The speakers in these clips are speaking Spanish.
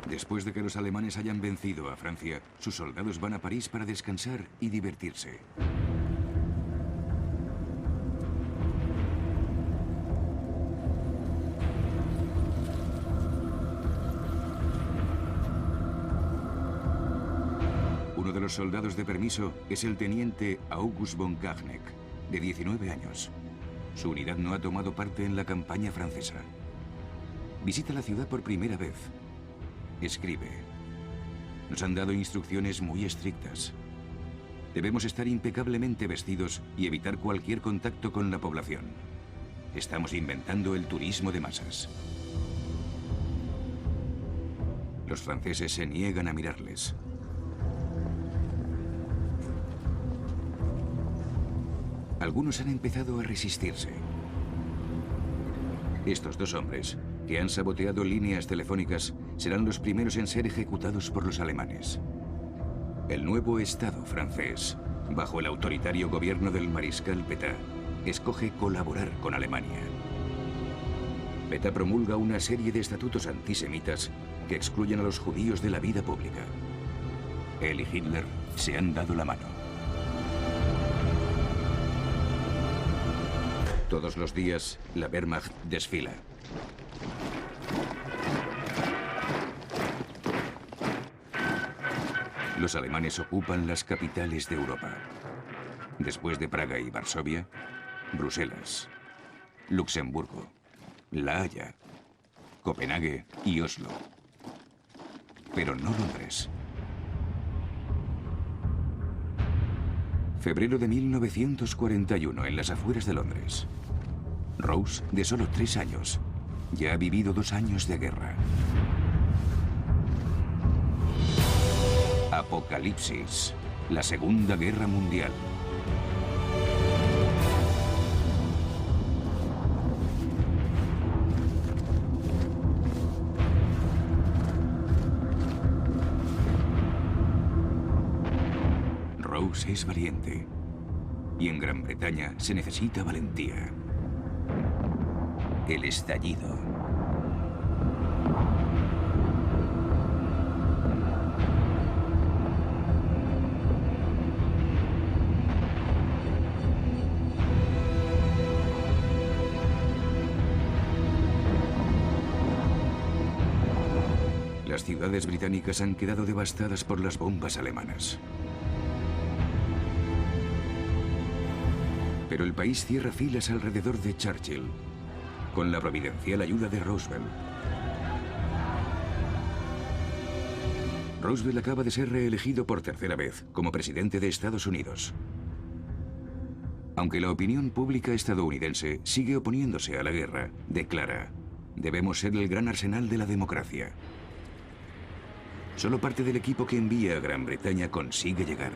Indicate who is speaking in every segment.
Speaker 1: Después de que los alemanes hayan vencido a Francia, sus soldados van a París para descansar y divertirse. Uno de los soldados de permiso es el teniente August von Kachneck, de 19 años. Su unidad no ha tomado parte en la campaña francesa. Visita la ciudad por primera vez. Escribe: nos han dado instrucciones muy estrictas. Debemos estar impecablemente vestidos y evitar cualquier contacto con la población. Estamos inventando el turismo de masas. Los franceses se niegan a mirarles. Algunos han empezado a resistirse. Estos dos hombres, que han saboteado líneas telefónicas, serán los primeros en ser ejecutados por los alemanes. El nuevo Estado francés, bajo el autoritario gobierno del mariscal Pétain, escoge colaborar con Alemania. Pétain promulga una serie de estatutos antisemitas que excluyen a los judíos de la vida pública. Él y Hitler se han dado la mano. Todos los días, la Wehrmacht desfila. Los alemanes ocupan las capitales de Europa. Después de Praga y Varsovia, Bruselas, Luxemburgo, La Haya, Copenhague y Oslo. Pero no Londres. Febrero de 1941, en las afueras de Londres. Rose, de solo 3 años, ya ha vivido 2 años de guerra. Apocalipsis, la Segunda Guerra Mundial. Rose es valiente, y en Gran Bretaña se necesita valentía. El estallido. Las ciudades británicas han quedado devastadas por las bombas alemanas. Pero el país cierra filas alrededor de Churchill, con la providencial ayuda de Roosevelt. Roosevelt acaba de ser reelegido por 3ª vez como presidente de Estados Unidos. Aunque la opinión pública estadounidense sigue oponiéndose a la guerra, declara: debemos ser el gran arsenal de la democracia. Solo parte del equipo que envía a Gran Bretaña consigue llegar.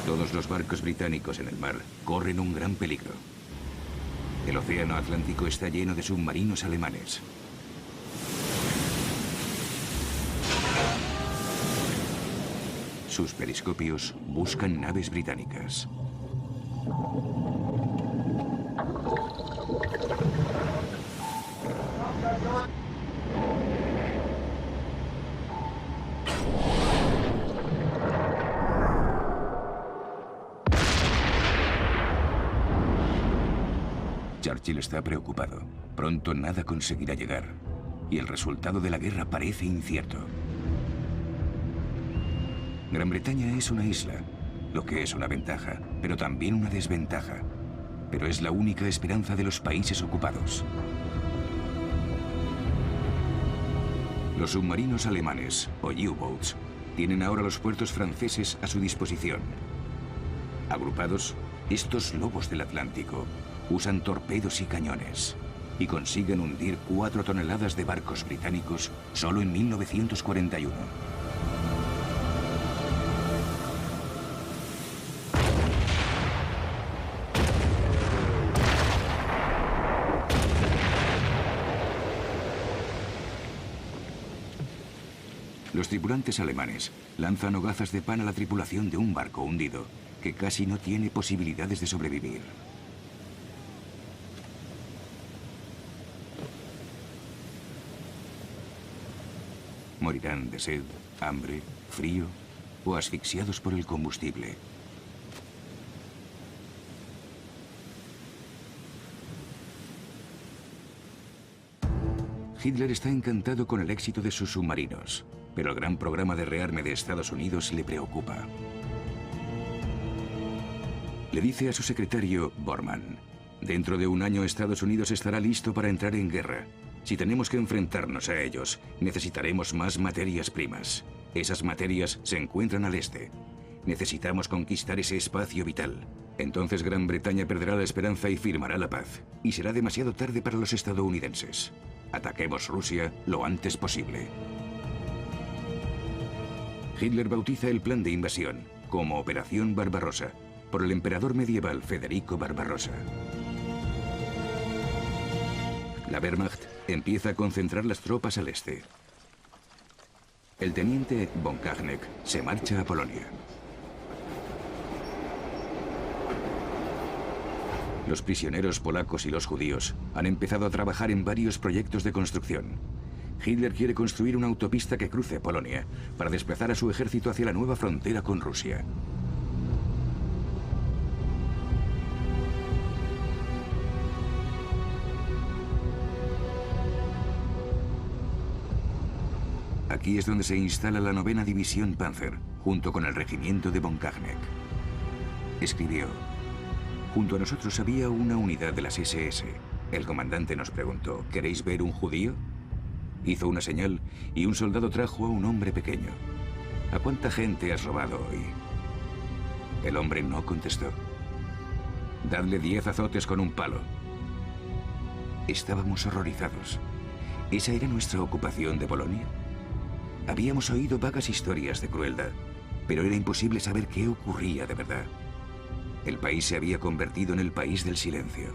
Speaker 1: Todos los barcos británicos en el mar corren un gran peligro. El océano Atlántico está lleno de submarinos alemanes. Sus periscopios buscan naves británicas. Churchill está preocupado. Pronto nada conseguirá llegar. Y el resultado de la guerra parece incierto. Gran Bretaña es una isla, lo que es una ventaja, pero también una desventaja. Pero es la única esperanza de los países ocupados. Los submarinos alemanes, o U-boats, tienen ahora los puertos franceses a su disposición. Agrupados, estos lobos del Atlántico usan torpedos y cañones y consiguen hundir 4 toneladas de barcos británicos solo en 1941. Los tripulantes alemanes lanzan hogazas de pan a la tripulación de un barco hundido que casi no tiene posibilidades de sobrevivir. Morirán de sed, hambre, frío o asfixiados por el combustible. Hitler está encantado con el éxito de sus submarinos, pero el gran programa de rearme de Estados Unidos le preocupa. Le dice a su secretario, Bormann: dentro de un año Estados Unidos estará listo para entrar en guerra. Si tenemos que enfrentarnos a ellos, necesitaremos más materias primas. Esas materias se encuentran al este. Necesitamos conquistar ese espacio vital. Entonces Gran Bretaña perderá la esperanza y firmará la paz. Y será demasiado tarde para los estadounidenses. Ataquemos Rusia lo antes posible. Hitler bautiza el plan de invasión como Operación Barbarossa, por el emperador medieval Federico Barbarossa. La Wehrmacht empieza a concentrar las tropas al este. El teniente von Kahneck se marcha a Polonia. Los prisioneros polacos y los judíos han empezado a trabajar en varios proyectos de construcción. Hitler quiere construir una autopista que cruce Polonia para desplazar a su ejército hacia la nueva frontera con Rusia. Aquí es donde se instala la 9ª División Panzer, junto con el regimiento de von Kahneck. Escribió: junto a nosotros había una unidad de las SS. El comandante nos preguntó: ¿queréis ver un judío? Hizo una señal y un soldado trajo a un hombre pequeño. ¿A cuánta gente has robado hoy? El hombre no contestó. Dadle 10 azotes con un palo. Estábamos horrorizados. ¿Esa era nuestra ocupación de Polonia? Habíamos oído vagas historias de crueldad, pero era imposible saber qué ocurría de verdad. El país se había convertido en el país del silencio.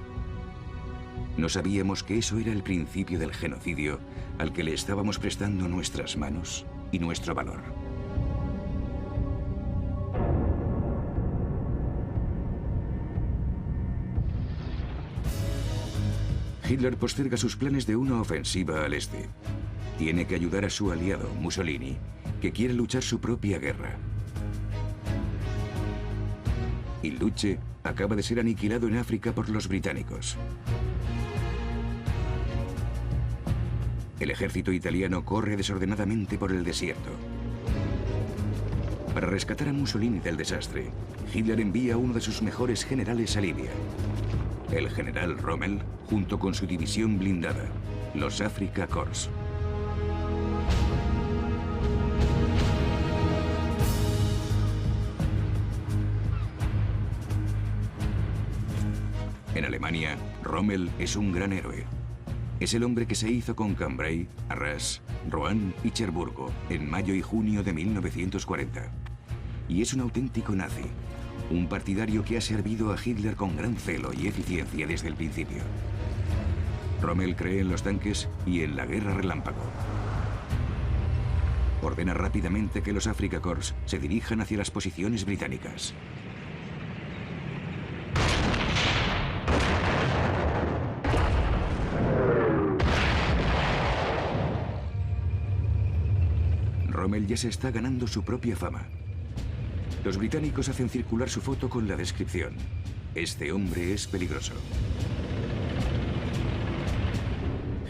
Speaker 1: No sabíamos que eso era el principio del genocidio al que le estábamos prestando nuestras manos y nuestro valor. Hitler posterga sus planes de una ofensiva al este. Tiene que ayudar a su aliado, Mussolini, que quiere luchar su propia guerra. Il Duce acaba de ser aniquilado en África por los británicos. El ejército italiano corre desordenadamente por el desierto. Para rescatar a Mussolini del desastre, Hitler envía a uno de sus mejores generales a Libia. El general Rommel, junto con su división blindada, los Afrika Korps. En Alemania, Rommel es un gran héroe. Es el hombre que se hizo con Cambrai, Arras, Rouen y Cherburgo en mayo y junio de 1940. Y es un auténtico nazi, un partidario que ha servido a Hitler con gran celo y eficiencia desde el principio. Rommel cree en los tanques y en la guerra relámpago. Ordena rápidamente que los Afrika Korps se dirijan hacia las posiciones británicas. Rommel ya se está ganando su propia fama. Los británicos hacen circular su foto con la descripción: este hombre es peligroso.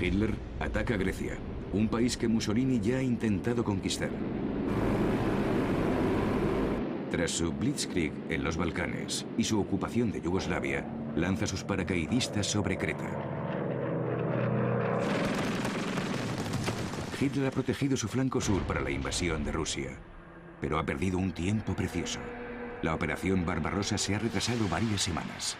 Speaker 1: Hitler ataca a Grecia, un país que Mussolini ya ha intentado conquistar. Tras su Blitzkrieg en los Balcanes y su ocupación de Yugoslavia, lanza sus paracaidistas sobre Creta. Hitler ha protegido su flanco sur para la invasión de Rusia, pero ha perdido un tiempo precioso. La operación Barbarossa se ha retrasado varias semanas.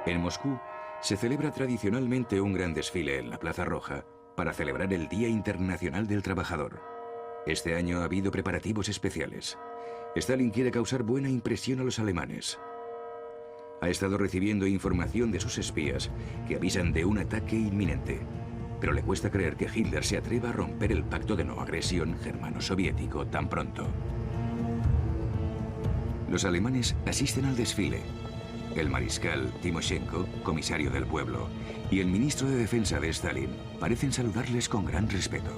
Speaker 1: En Moscú se celebra tradicionalmente un gran desfile en la Plaza Roja para celebrar el Día Internacional del Trabajador. Este año ha habido preparativos especiales. Stalin quiere causar buena impresión a los alemanes. Ha estado recibiendo información de sus espías que avisan de un ataque inminente, pero le cuesta creer que Hitler se atreva a romper el pacto de no agresión germano-soviético tan pronto. Los alemanes asisten al desfile. el mariscal Timoshenko, comisario del pueblo, y el ministro de Defensa de Stalin parecen saludarles con gran respeto.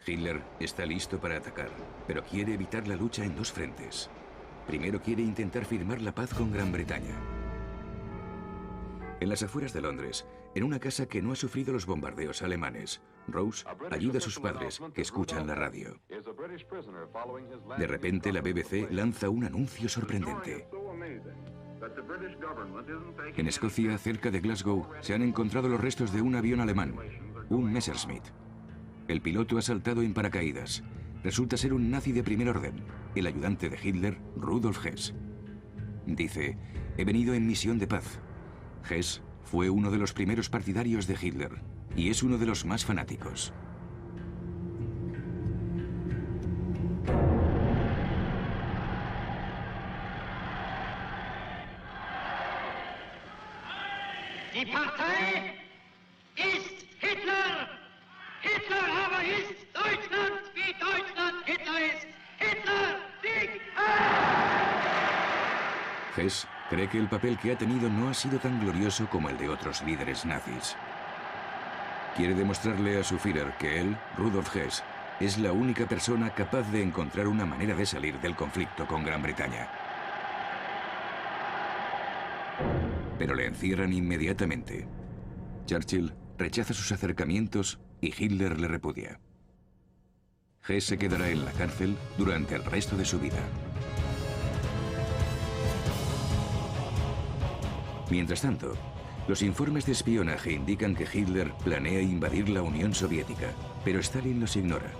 Speaker 1: Hitler está listo para atacar, pero quiere evitar la lucha en dos frentes. Primero quiere intentar firmar la paz con Gran Bretaña. En las afueras de Londres, en una casa que no ha sufrido los bombardeos alemanes, Rose ayuda a sus padres, que escuchan la radio. De repente, la BBC lanza un anuncio sorprendente. En Escocia, cerca de Glasgow, se han encontrado los restos de un avión alemán, un Messerschmitt. El piloto ha saltado en paracaídas. Resulta ser un nazi de primer orden, el ayudante de Hitler, Rudolf Hess. Dice, he venido en misión de paz. Hess fue uno de los primeros partidarios de Hitler y es uno de los más fanáticos.
Speaker 2: Die Partei ist Hitler! Hitler aber ist Deutschland, wie Deutschland Hitler ist! Hitler Sieg!
Speaker 1: Hess cree que el papel que ha tenido no ha sido tan glorioso como el de otros líderes nazis. Quiere demostrarle a su Führer que él, Rudolf Hess, es la única persona capaz de encontrar una manera de salir del conflicto con Gran Bretaña. Pero le encierran inmediatamente. Churchill rechaza sus acercamientos y Hitler le repudia. Hess se quedará en la cárcel durante el resto de su vida. Mientras tanto, los informes de espionaje indican que Hitler planea invadir la Unión Soviética, pero Stalin los ignora.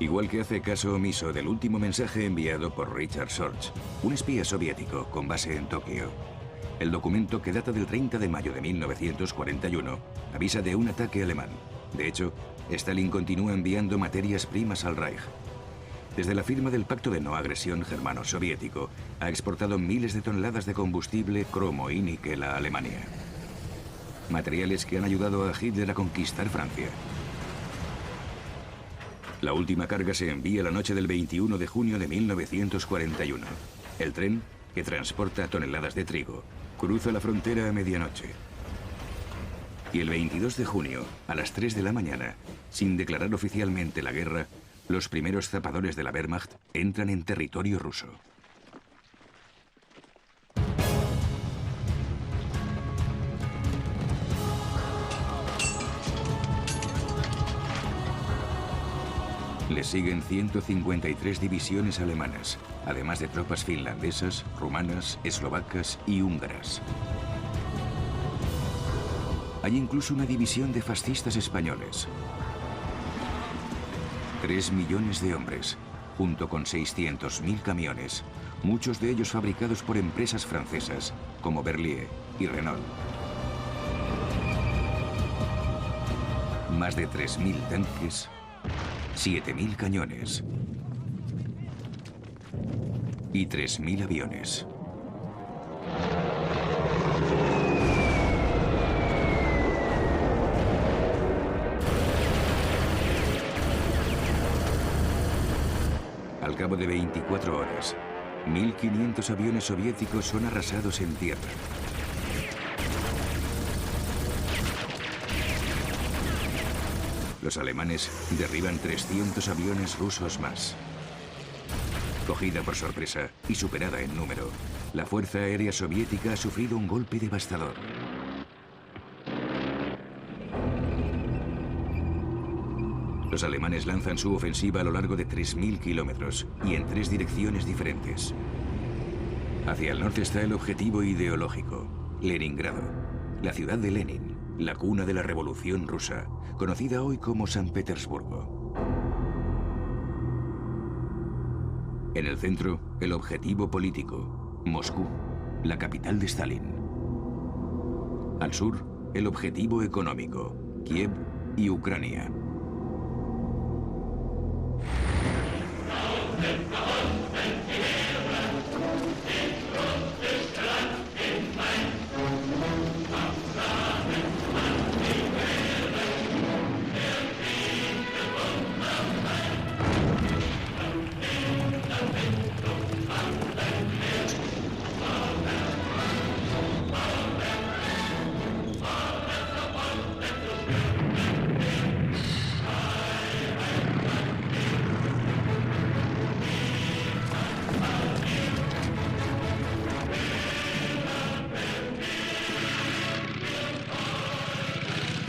Speaker 1: Igual que hace caso omiso del último mensaje enviado por Richard Sorge, un espía soviético con base en Tokio. El documento, que data del 30 de mayo de 1941, avisa de un ataque alemán. De hecho, Stalin continúa enviando materias primas al Reich. Desde la firma del Pacto de No Agresión germano-soviético, ha exportado miles de toneladas de combustible, cromo y níquel a Alemania. Materiales que han ayudado a Hitler a conquistar Francia. La última carga se envía la noche del 21 de junio de 1941. El tren, que transporta toneladas de trigo, cruza la frontera a medianoche. Y el 22 de junio, a las 3 de la mañana, sin declarar oficialmente la guerra, los primeros zapadores de la Wehrmacht entran en territorio ruso. Le siguen 153 divisiones alemanas, además de tropas finlandesas, rumanas, eslovacas y húngaras. Hay incluso una división de fascistas españoles. 3 millones de hombres, junto con 600.000 camiones, muchos de ellos fabricados por empresas francesas como Berliet y Renault. Más de 3.000 tanques, 7.000 cañones y 3.000 aviones. Al cabo de 24 horas, 1.500 aviones soviéticos son arrasados en tierra. Los alemanes derriban 300 aviones rusos más. Cogida por sorpresa y superada en número, la Fuerza Aérea Soviética ha sufrido un golpe devastador. Los alemanes lanzan su ofensiva a lo largo de 3.000 kilómetros y en 3 direcciones diferentes. Hacia el norte está el objetivo ideológico, Leningrado, la ciudad de Lenin, la cuna de la Revolución Rusa, conocida hoy como San Petersburgo. En el centro, el objetivo político, Moscú, la capital de Stalin. Al sur, el objetivo económico, Kiev y Ucrania.
Speaker 3: Geholfen die Ehre, den Grund des Land in mein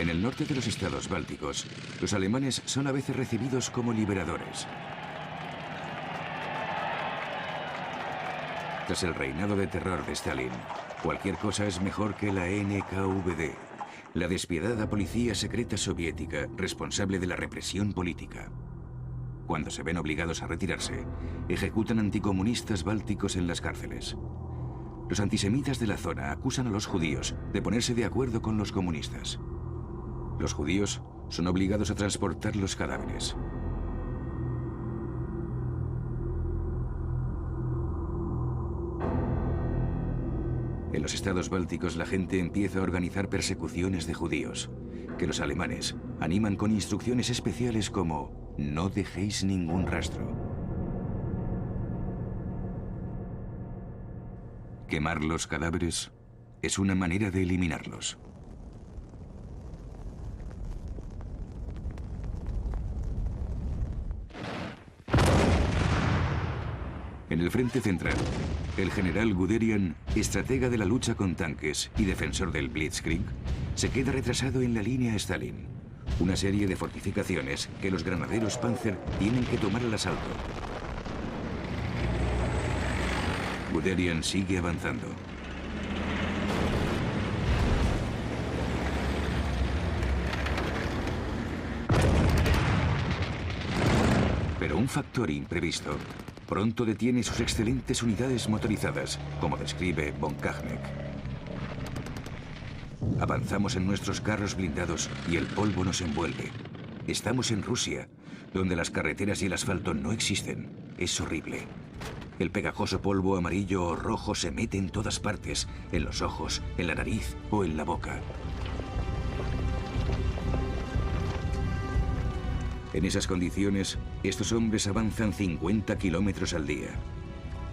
Speaker 1: En el norte de los estados bálticos, los alemanes son a veces recibidos como liberadores. Tras el reinado de terror de Stalin, cualquier cosa es mejor que la NKVD, la despiadada policía secreta soviética responsable de la represión política. Cuando se ven obligados a retirarse, ejecutan anticomunistas bálticos en las cárceles. Los antisemitas de la zona acusan a los judíos de ponerse de acuerdo con los comunistas. Los judíos son obligados a transportar los cadáveres. En los estados bálticos la gente empieza a organizar persecuciones de judíos, que los alemanes animan con instrucciones especiales como «No dejéis ningún rastro». Quemar los cadáveres es una manera de eliminarlos. En el frente central, el general Guderian, estratega de la lucha con tanques y defensor del Blitzkrieg, se queda retrasado en la línea Stalin, una serie de fortificaciones que los granaderos Panzer tienen que tomar al asalto. Guderian sigue avanzando. Pero un factor imprevisto pronto detiene sus excelentes unidades motorizadas, como describe von Kahneck. Avanzamos en nuestros carros blindados y el polvo nos envuelve. Estamos en Rusia, donde las carreteras y el asfalto no existen. Es horrible. El pegajoso polvo amarillo o rojo se mete en todas partes, en los ojos, en la nariz o en la boca. En esas condiciones, estos hombres avanzan 50 kilómetros al día.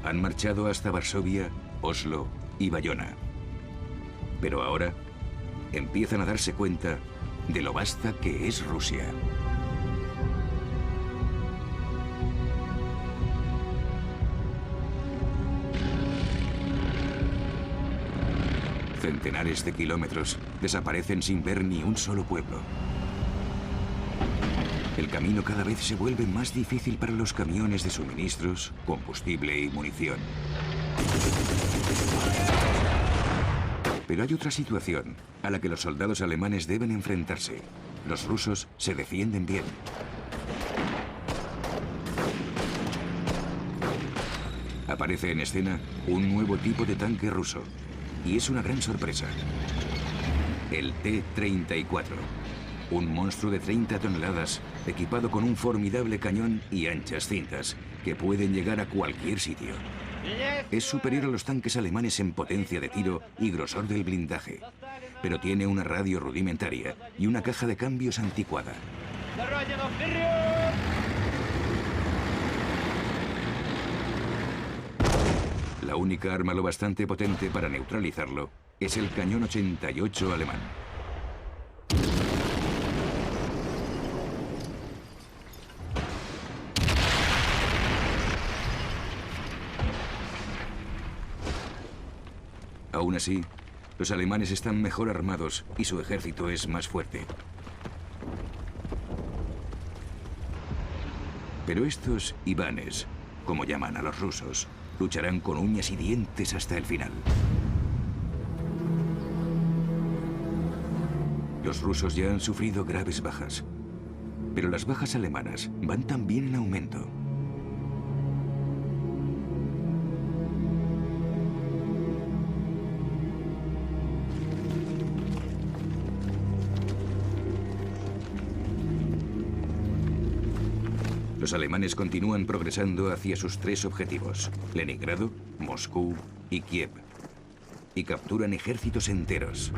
Speaker 1: Han marchado hasta Varsovia, Oslo y Bayona. Pero ahora empiezan a darse cuenta de lo vasta que es Rusia. Centenares de kilómetros desaparecen sin ver ni un solo pueblo. El camino cada vez se vuelve más difícil para los camiones de suministros, combustible y munición. Pero hay otra situación a la que los soldados alemanes deben enfrentarse. Los rusos se defienden bien. Aparece en escena un nuevo tipo de tanque ruso. Y es una gran sorpresa. El T-34. Un monstruo de 30 toneladas, equipado con un formidable cañón y anchas cintas, que pueden llegar a cualquier sitio. Es superior a los tanques alemanes en potencia de tiro y grosor del blindaje, pero tiene una radio rudimentaria y una caja de cambios anticuada. La única arma lo bastante potente para neutralizarlo es el cañón 88 alemán. Aún así, los alemanes están mejor armados y su ejército es más fuerte. Pero estos Ivanes, como llaman a los rusos, lucharán con uñas y dientes hasta el final. Los rusos ya han sufrido graves bajas, pero las bajas alemanas van también en aumento. Los alemanes continúan progresando hacia sus 3 objetivos: Leningrado, Moscú y Kiev, y capturan ejércitos enteros.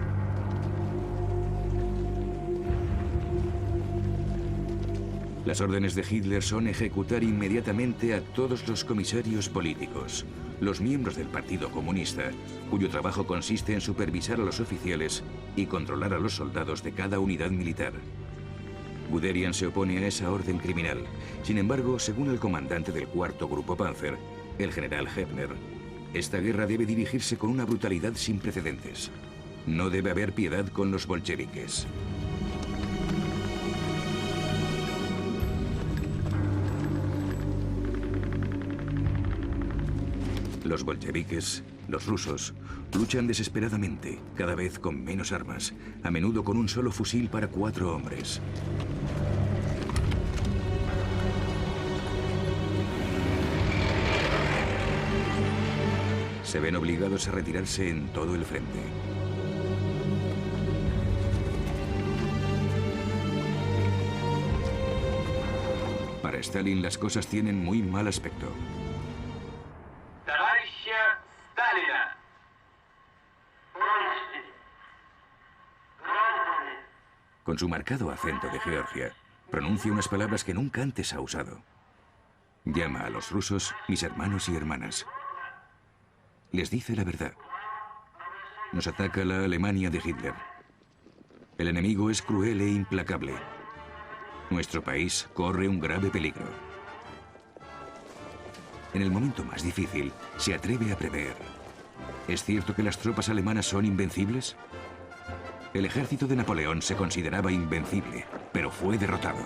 Speaker 1: Las órdenes de Hitler son ejecutar inmediatamente a todos los comisarios políticos, los miembros del Partido Comunista, cuyo trabajo consiste en supervisar a los oficiales y controlar a los soldados de cada unidad militar. Guderian se opone a esa orden criminal. Sin embargo, según el comandante del 4º Grupo Panzer, el general Hebner, esta guerra debe dirigirse con una brutalidad sin precedentes. No debe haber piedad con los bolcheviques. Los bolcheviques, los rusos, luchan desesperadamente, cada vez con menos armas, a menudo con un solo fusil para 4 hombres. Se ven obligados a retirarse en todo el frente. Para Stalin las cosas tienen muy mal aspecto. Con su marcado acento de Georgia, pronuncia unas palabras que nunca antes ha usado. Llama a los rusos mis hermanos y hermanas. Les dice la verdad. Nos ataca la Alemania de Hitler. El enemigo es cruel e implacable. Nuestro país corre un grave peligro. En el momento más difícil, se atreve a prever. ¿Es cierto que las tropas alemanas son invencibles? El ejército de Napoleón se consideraba invencible, pero fue derrotado.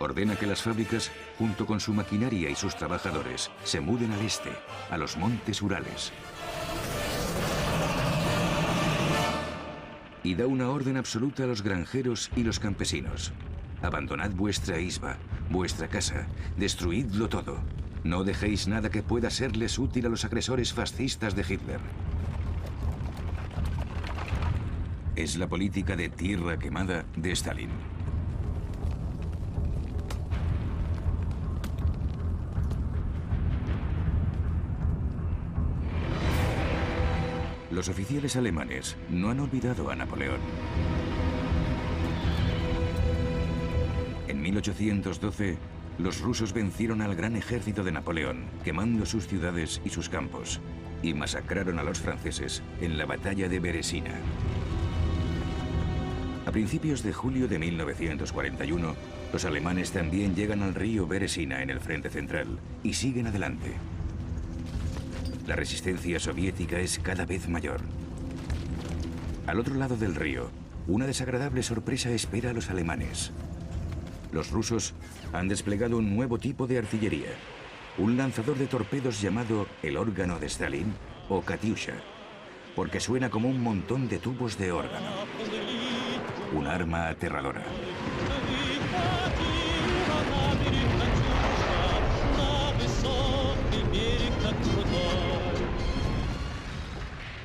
Speaker 1: Ordena que las fábricas, junto con su maquinaria y sus trabajadores, se muden al este, a los montes Urales. Y da una orden absoluta a los granjeros y los campesinos. Abandonad vuestra isba, vuestra casa, destruidlo todo. No dejéis nada que pueda serles útil a los agresores fascistas de Hitler. Es la política de tierra quemada de Stalin. Los oficiales alemanes no han olvidado a Napoleón. En 1812, los rusos vencieron al gran ejército de Napoleón, quemando sus ciudades y sus campos, y masacraron a los franceses en la batalla de Beresina. A principios de julio de 1941, los alemanes también llegan al río Beresina en el frente central y siguen adelante. La resistencia soviética es cada vez mayor. Al otro lado del río, una desagradable sorpresa espera a los alemanes. Los rusos han desplegado un nuevo tipo de artillería, un lanzador de torpedos llamado el órgano de Stalin o Katyusha, porque suena como un montón de tubos de órgano. Un arma aterradora.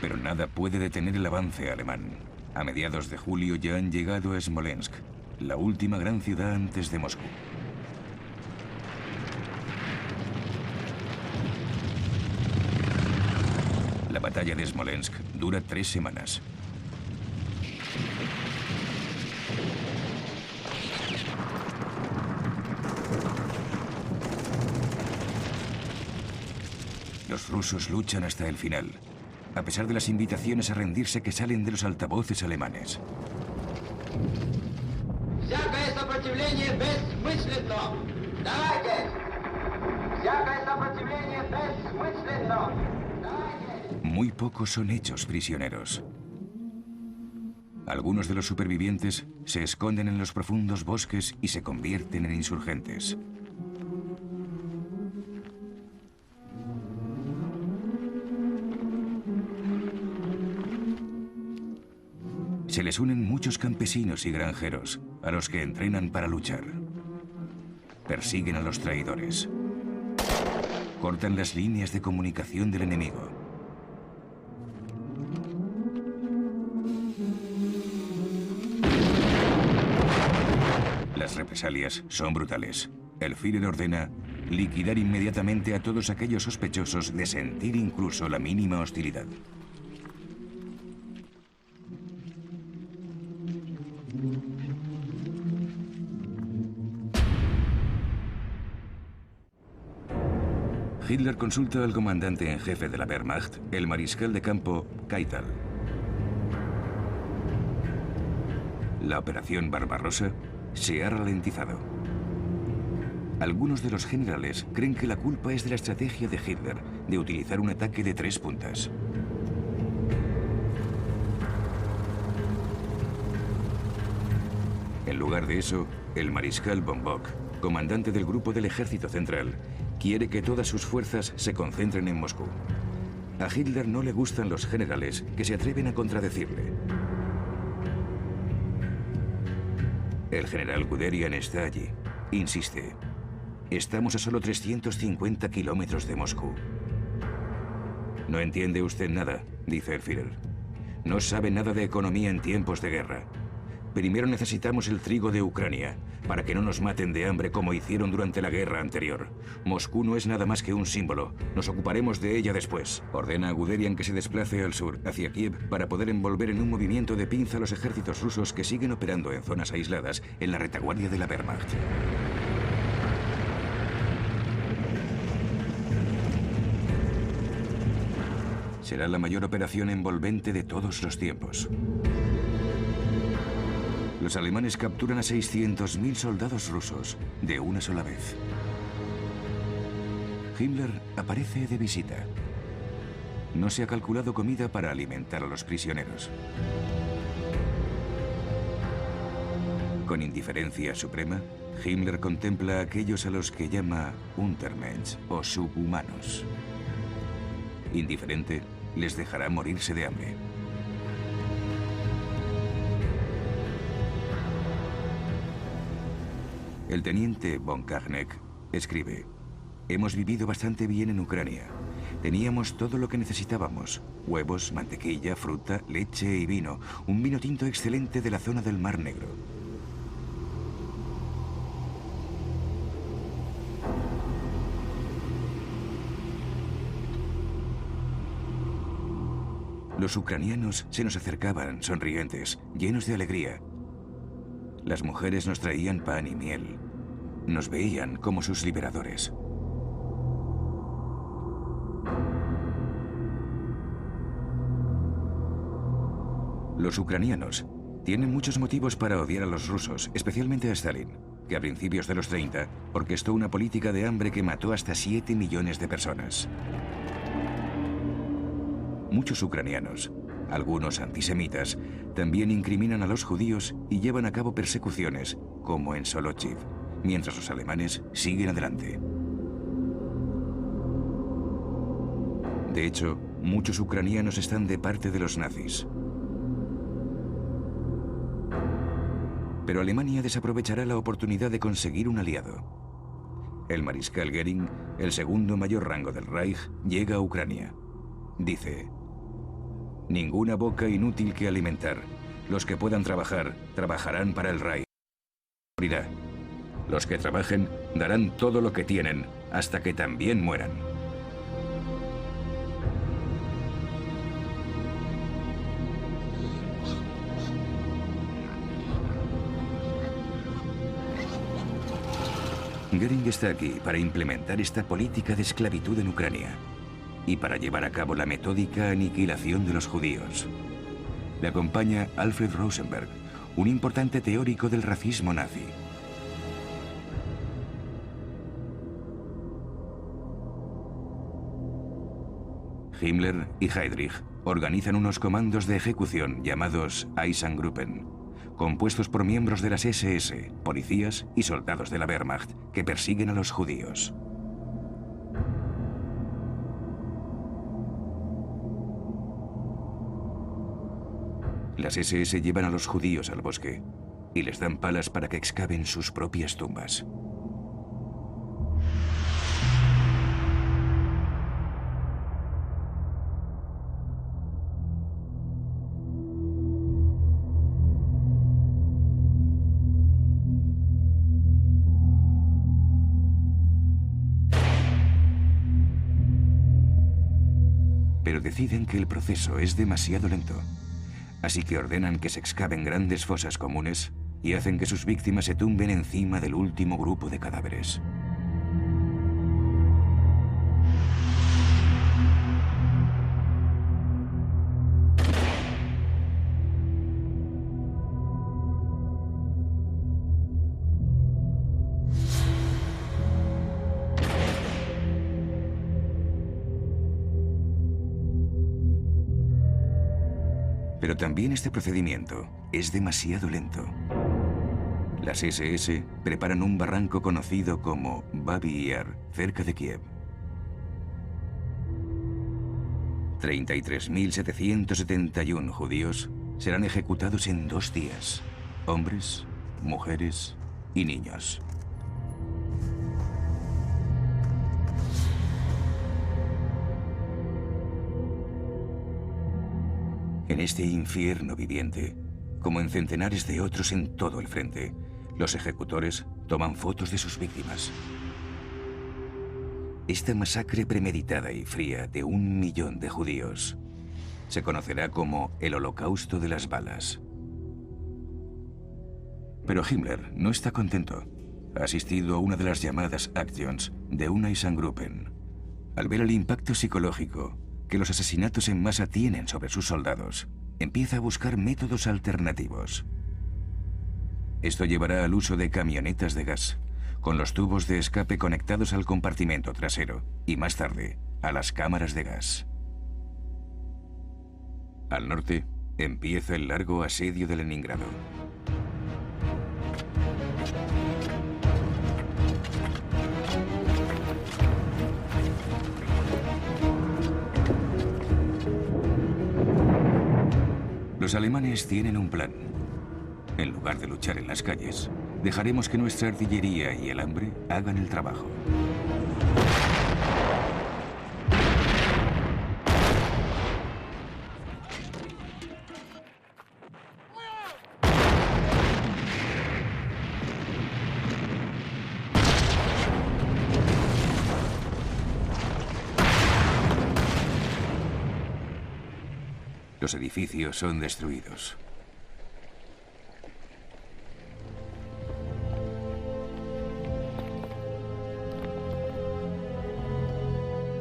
Speaker 1: Pero nada puede detener el avance alemán. A mediados de julio ya han llegado a Smolensk, la última gran ciudad antes de Moscú. La batalla de Smolensk dura 3 semanas. Los rusos luchan hasta el final, a pesar de las invitaciones a rendirse que salen de los altavoces alemanes. Muy pocos son hechos prisioneros. Algunos de los supervivientes se esconden en los profundos bosques y se convierten en insurgentes. Se les unen muchos campesinos y granjeros, a los que entrenan para luchar. Persiguen a los traidores. Cortan las líneas de comunicación del enemigo. Las represalias son brutales. El Führer ordena liquidar inmediatamente a todos aquellos sospechosos de sentir incluso la mínima hostilidad. Hitler consulta al comandante en jefe de la Wehrmacht, el mariscal de campo Keitel. La operación Barbarossa se ha ralentizado. Algunos de los generales creen que la culpa es de la estrategia de Hitler de utilizar un ataque de 3 puntas. En lugar de eso, el mariscal von Bock, comandante del grupo del Ejército Central, quiere que todas sus fuerzas se concentren en Moscú. A Hitler no le gustan los generales que se atreven a contradecirle. El general Guderian está allí. Insiste. Estamos a solo 350 kilómetros de Moscú. No entiende usted nada, dice el Führer. No sabe nada de economía en tiempos de guerra. Primero necesitamos el trigo de Ucrania, para que no nos maten de hambre como hicieron durante la guerra anterior. Moscú no es nada más que un símbolo. Nos ocuparemos de ella después. Ordena a Guderian que se desplace al sur, hacia Kiev, para poder envolver en un movimiento de pinza a los ejércitos rusos que siguen operando en zonas aisladas en la retaguardia de la Wehrmacht. Será la mayor operación envolvente de todos los tiempos. Los alemanes capturan a 600.000 soldados rusos de una sola vez. Himmler aparece de visita. No se ha calculado comida para alimentar a los prisioneros. Con indiferencia suprema, Himmler contempla a aquellos a los que llama Untermensch o subhumanos. Indiferente, les dejará morirse de hambre. El teniente von Kahneck escribe: hemos vivido bastante bien en Ucrania. Teníamos todo lo que necesitábamos: huevos, mantequilla, fruta, leche y vino. Un vino tinto excelente de la zona del Mar Negro. Los ucranianos se nos acercaban, sonrientes, llenos de alegría. Las mujeres nos traían pan y miel. Nos veían como sus liberadores. Los ucranianos tienen muchos motivos para odiar a los rusos, especialmente a Stalin, que a principios de los 30 orquestó una política de hambre que mató hasta 7 millones de personas. Muchos ucranianos, algunos antisemitas, también incriminan a los judíos y llevan a cabo persecuciones, como en Solochiv, mientras los alemanes siguen adelante. De hecho, muchos ucranianos están de parte de los nazis. Pero Alemania desaprovechará la oportunidad de conseguir un aliado. El mariscal Göring, el segundo mayor rango del Reich, llega a Ucrania. Dice: ninguna boca inútil que alimentar. Los que puedan trabajar, trabajarán para el Reich. Morirá. Los que trabajen darán todo lo que tienen hasta que también mueran. Göring está aquí para implementar esta política de esclavitud en Ucrania y para llevar a cabo la metódica aniquilación de los judíos. Le acompaña Alfred Rosenberg, un importante teórico del racismo nazi. Himmler y Heydrich organizan unos comandos de ejecución llamados Eisengruppen, compuestos por miembros de las SS, policías y soldados de la Wehrmacht que persiguen a los judíos. Las SS llevan a los judíos al bosque y les dan palas para que excaven sus propias tumbas. Pero deciden que el proceso es demasiado lento. Así que ordenan que se excaven grandes fosas comunes y hacen que sus víctimas se tumben encima del último grupo de cadáveres. Pero también este procedimiento es demasiado lento. Las SS preparan un barranco conocido como Babi Yar, cerca de Kiev. 33.771 judíos serán ejecutados en 2 días. Hombres, mujeres y niños. En este infierno viviente, como en centenares de otros en todo el frente, los ejecutores toman fotos de sus víctimas. Esta masacre premeditada y fría de 1 millón de judíos se conocerá como el Holocausto de las Balas. Pero Himmler no está contento. Ha asistido a una de las llamadas Actions de Unheilsgruppen. Al ver el impacto psicológico que los asesinatos en masa tienen sobre sus soldados, empieza a buscar métodos alternativos. Esto llevará al uso de camionetas de gas, con los tubos de escape conectados al compartimento trasero y más tarde a las cámaras de gas. Al norte empieza el largo asedio de Leningrado. Los alemanes tienen un plan. En lugar de luchar en las calles, dejaremos que nuestra artillería y el hambre hagan el trabajo. Los edificios son destruidos.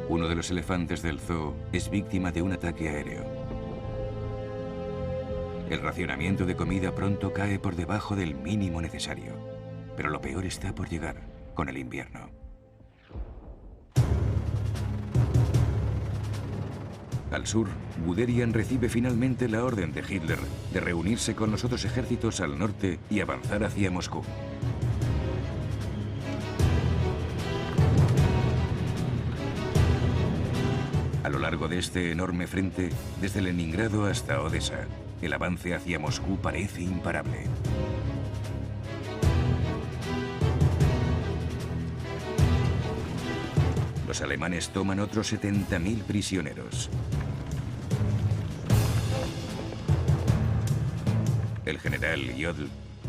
Speaker 1: Uno de los elefantes del zoo es víctima de un ataque aéreo. El racionamiento de comida pronto cae por debajo del mínimo necesario. Pero lo peor está por llegar con el invierno. Al sur, Guderian recibe finalmente la orden de Hitler de reunirse con los otros ejércitos al norte y avanzar hacia Moscú. A lo largo de este enorme frente, desde Leningrado hasta Odessa, el avance hacia Moscú parece imparable. Los alemanes toman otros 70.000 prisioneros. El general Jodl,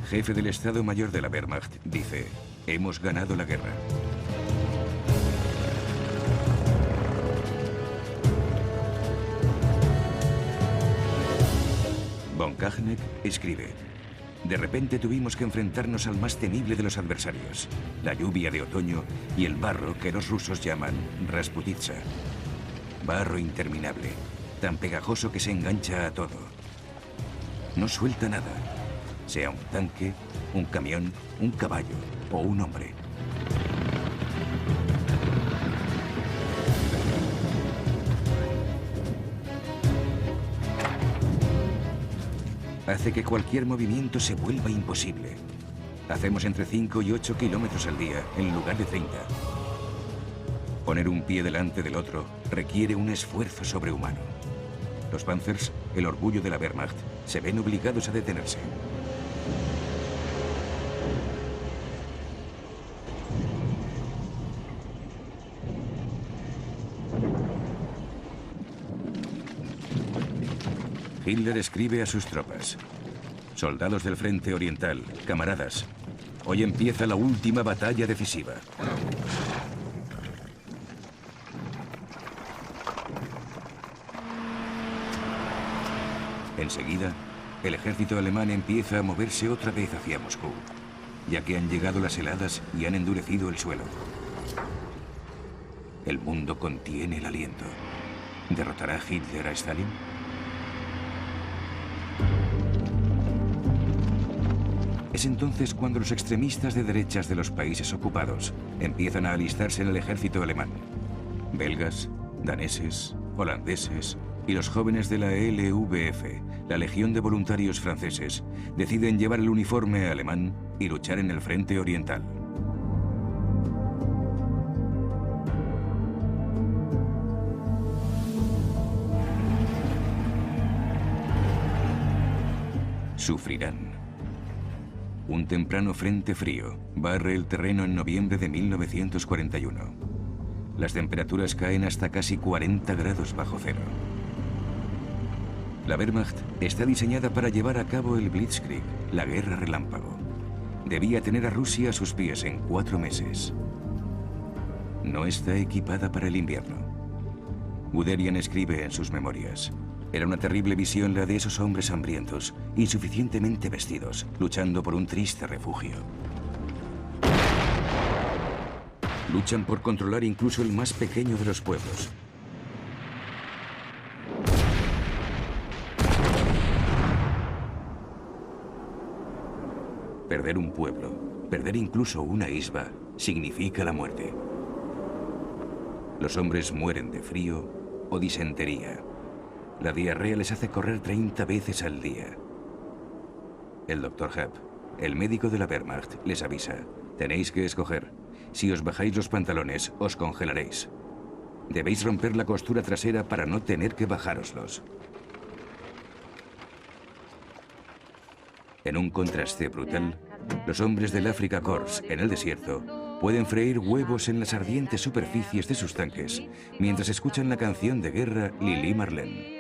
Speaker 1: jefe del Estado Mayor de la Wehrmacht, dice: hemos ganado la guerra. Von Kahneck escribe: de repente tuvimos que enfrentarnos al más temible de los adversarios, la lluvia de otoño y el barro que los rusos llaman Rasputitsa. Barro interminable, tan pegajoso que se engancha a todo. No suelta nada, sea un tanque, un camión, un caballo o un hombre. Hace que cualquier movimiento se vuelva imposible. Hacemos entre 5 y 8 kilómetros al día en lugar de 30. Poner un pie delante del otro requiere un esfuerzo sobrehumano. Los Panzers, el orgullo de la Wehrmacht, se ven obligados a detenerse. Hitler escribe a sus tropas: soldados del frente oriental, camaradas, hoy empieza la última batalla decisiva. Enseguida, el ejército alemán empieza a moverse otra vez hacia Moscú, ya que han llegado las heladas y han endurecido el suelo. El mundo contiene el aliento. ¿Derrotará Hitler a Stalin? Es entonces cuando los extremistas de derechas de los países ocupados empiezan a alistarse en el ejército alemán. Belgas, daneses, holandeses, y los jóvenes de la LVF, la Legión de Voluntarios Franceses, deciden llevar el uniforme alemán y luchar en el frente oriental. Sufrirán. Un temprano frente frío barre el terreno en noviembre de 1941. Las temperaturas caen hasta casi 40 grados bajo cero. La Wehrmacht está diseñada para llevar a cabo el Blitzkrieg, la guerra relámpago. Debía tener a Rusia a sus pies en 4 meses. No está equipada para el invierno. Guderian escribe en sus memorias: era una terrible visión la de esos hombres hambrientos, insuficientemente vestidos, luchando por un triste refugio. Luchan por controlar incluso el más pequeño de los pueblos. Perder un pueblo, perder incluso una isba, significa la muerte. Los hombres mueren de frío o disentería. La diarrea les hace correr 30 veces al día. El Dr. Hepp, el médico de la Wehrmacht, les avisa: tenéis que escoger. Si os bajáis los pantalones, os congelaréis. Debéis romper la costura trasera para no tener que bajároslos. En un contraste brutal, los hombres del Afrika Korps, en el desierto, pueden freír huevos en las ardientes superficies de sus tanques, mientras escuchan la canción de guerra Lili Marlene.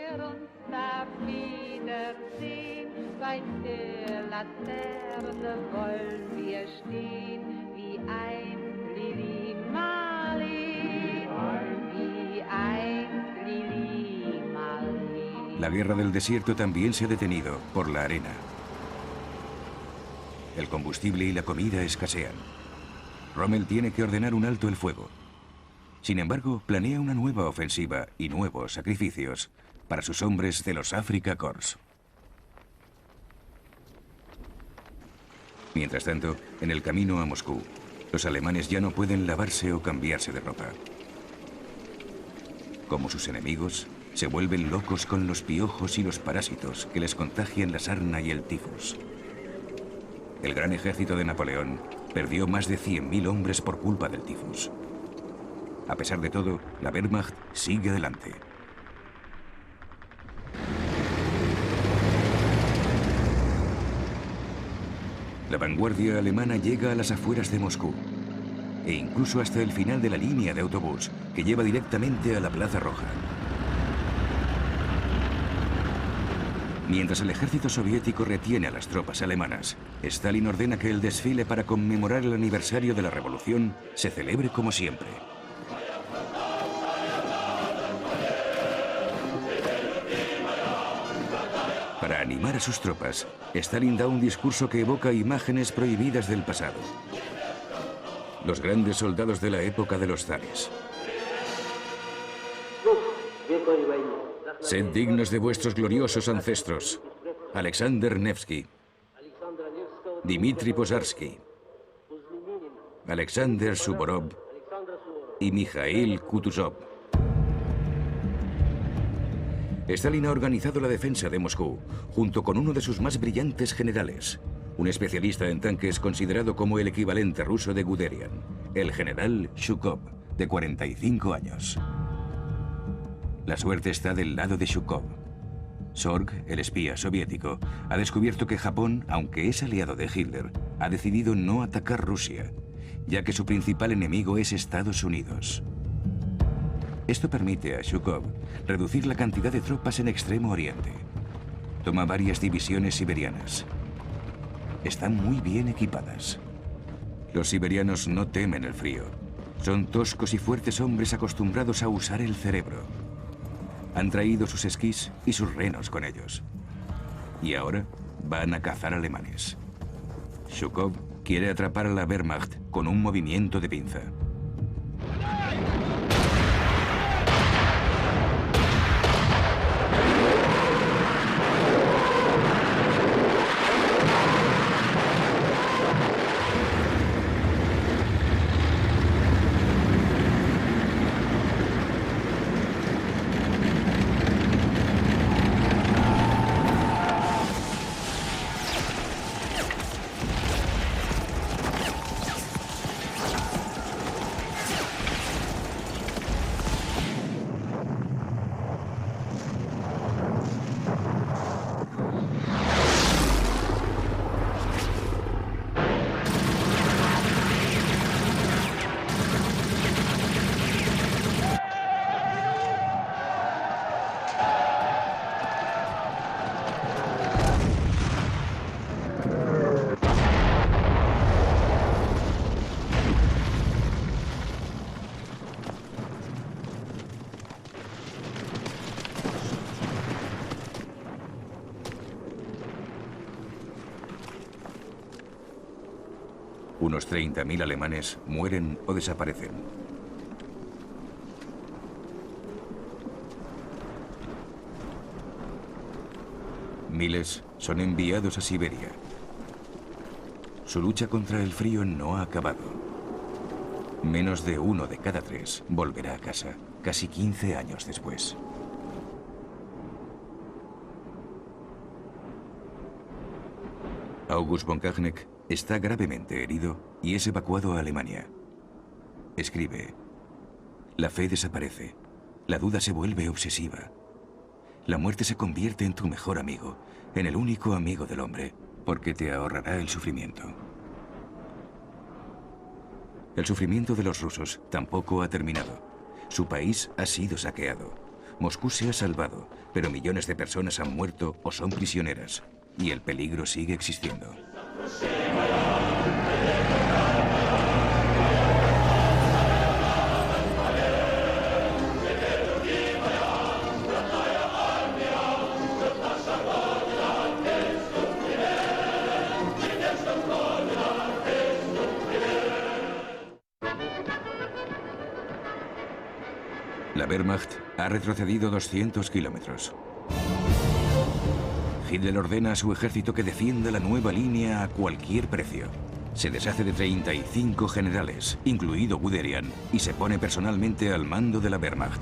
Speaker 1: La guerra del desierto también se ha detenido por la arena. El combustible y la comida escasean. Rommel tiene que ordenar un alto el fuego. Sin embargo, planea una nueva ofensiva y nuevos sacrificios para sus hombres de los Afrika Korps. Mientras tanto, en el camino a Moscú, los alemanes ya no pueden lavarse o cambiarse de ropa. Como sus enemigos, se vuelven locos con los piojos y los parásitos que les contagian la sarna y el tifus. El gran ejército de Napoleón perdió más de 100.000 hombres por culpa del tifus. A pesar de todo, la Wehrmacht sigue adelante. La vanguardia alemana llega a las afueras de Moscú, e incluso hasta el final de la línea de autobús que lleva directamente a la Plaza Roja. Mientras el ejército soviético retiene a las tropas alemanas, Stalin ordena que el desfile para conmemorar el aniversario de la revolución se celebre como siempre. Para animar a sus tropas, Stalin da un discurso que evoca imágenes prohibidas del pasado. Los grandes soldados de la época de los zares. Sed dignos de vuestros gloriosos ancestros: Alexander Nevsky, Dmitri Pozarsky, Alexander Suvorov y Mikhail Kutuzov. Stalin ha organizado la defensa de Moscú, junto con uno de sus más brillantes generales, un especialista en tanques considerado como el equivalente ruso de Guderian, el general Zhukov, de 45 años. La suerte está del lado de Zhukov. Sorg, el espía soviético, ha descubierto que Japón, aunque es aliado de Hitler, ha decidido no atacar Rusia, ya que su principal enemigo es Estados Unidos. Esto permite a Zhukov reducir la cantidad de tropas en Extremo Oriente. Toma varias divisiones siberianas. Están muy bien equipadas. Los siberianos no temen el frío. Son toscos y fuertes hombres acostumbrados a usar el cerebro. Han traído sus esquís y sus renos con ellos. Y ahora van a cazar alemanes. Zhukov quiere atrapar a la Wehrmacht con un movimiento de pinza. Unos 30.000 alemanes mueren o desaparecen. Miles son enviados a Siberia. Su lucha contra el frío no ha acabado. Menos de 1 de cada 3 volverá a casa, casi 15 años después. August von Kachneck está gravemente herido y es evacuado a Alemania. Escribe: la fe desaparece, la duda se vuelve obsesiva. La muerte se convierte en tu mejor amigo, en el único amigo del hombre, porque te ahorrará el sufrimiento. El sufrimiento de los rusos tampoco ha terminado. Su país ha sido saqueado. Moscú se ha salvado, pero millones de personas han muerto o son prisioneras. Y el peligro sigue existiendo. La Wehrmacht ha retrocedido 200 kilómetros. Hitler ordena a su ejército que defienda la nueva línea a cualquier precio. Se deshace de 35 generales, incluido Guderian, y se pone personalmente al mando de la Wehrmacht.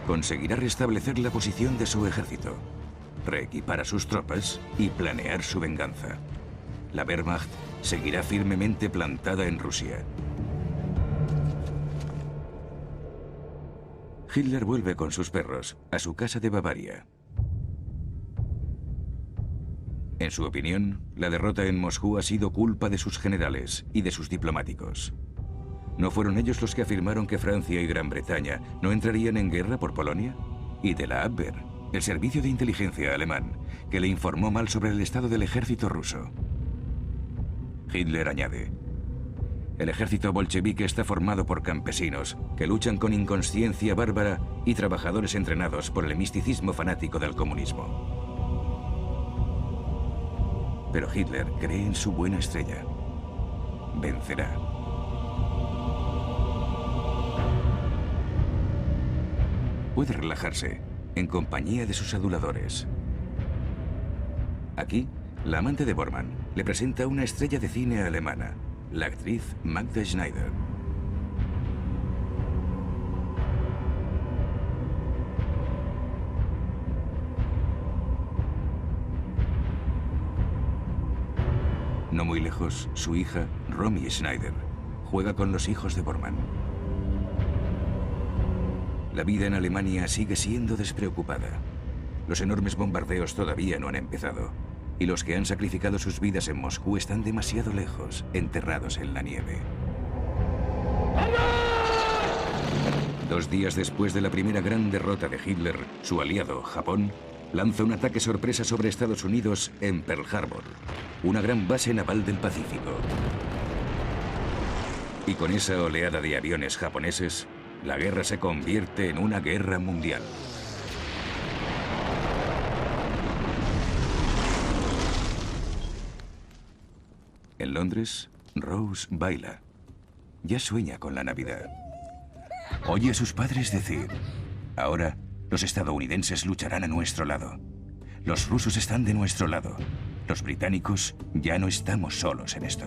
Speaker 1: Conseguirá restablecer la posición de su ejército, reequipar a sus tropas y planear su venganza. La Wehrmacht seguirá firmemente plantada en Rusia. Hitler vuelve con sus perros a su casa de Bavaria. En su opinión, la derrota en Moscú ha sido culpa de sus generales y de sus diplomáticos. ¿No fueron ellos los que afirmaron que Francia y Gran Bretaña no entrarían en guerra por Polonia? Y de la Abwehr, el servicio de inteligencia alemán, que le informó mal sobre el estado del ejército ruso. Hitler añade: el ejército bolchevique está formado por campesinos que luchan con inconsciencia bárbara y trabajadores entrenados por el misticismo fanático del comunismo. Pero Hitler cree en su buena estrella. Vencerá. Puede relajarse en compañía de sus aduladores. Aquí, la amante de Bormann le presenta una estrella de cine alemana, la actriz Magda Schneider. No muy lejos, su hija, Romy Schneider, juega con los hijos de Bormann. La vida en Alemania sigue siendo despreocupada. Los enormes bombardeos todavía no han empezado, y los que han sacrificado sus vidas en Moscú están demasiado lejos, enterrados en la nieve. 2 días después de la primera gran derrota de Hitler, su aliado, Japón, lanza un ataque sorpresa sobre Estados Unidos en Pearl Harbor, una gran base naval del Pacífico. Y con esa oleada de aviones japoneses, la guerra se convierte en una guerra mundial. En Londres, Rose baila. Ya sueña con la Navidad. Oye a sus padres decir: ahora los estadounidenses lucharán a nuestro lado. Los rusos están de nuestro lado. Los británicos ya no estamos solos en esto.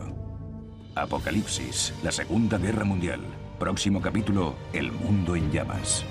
Speaker 1: Apocalipsis, la Segunda Guerra Mundial. Próximo capítulo, El mundo en llamas.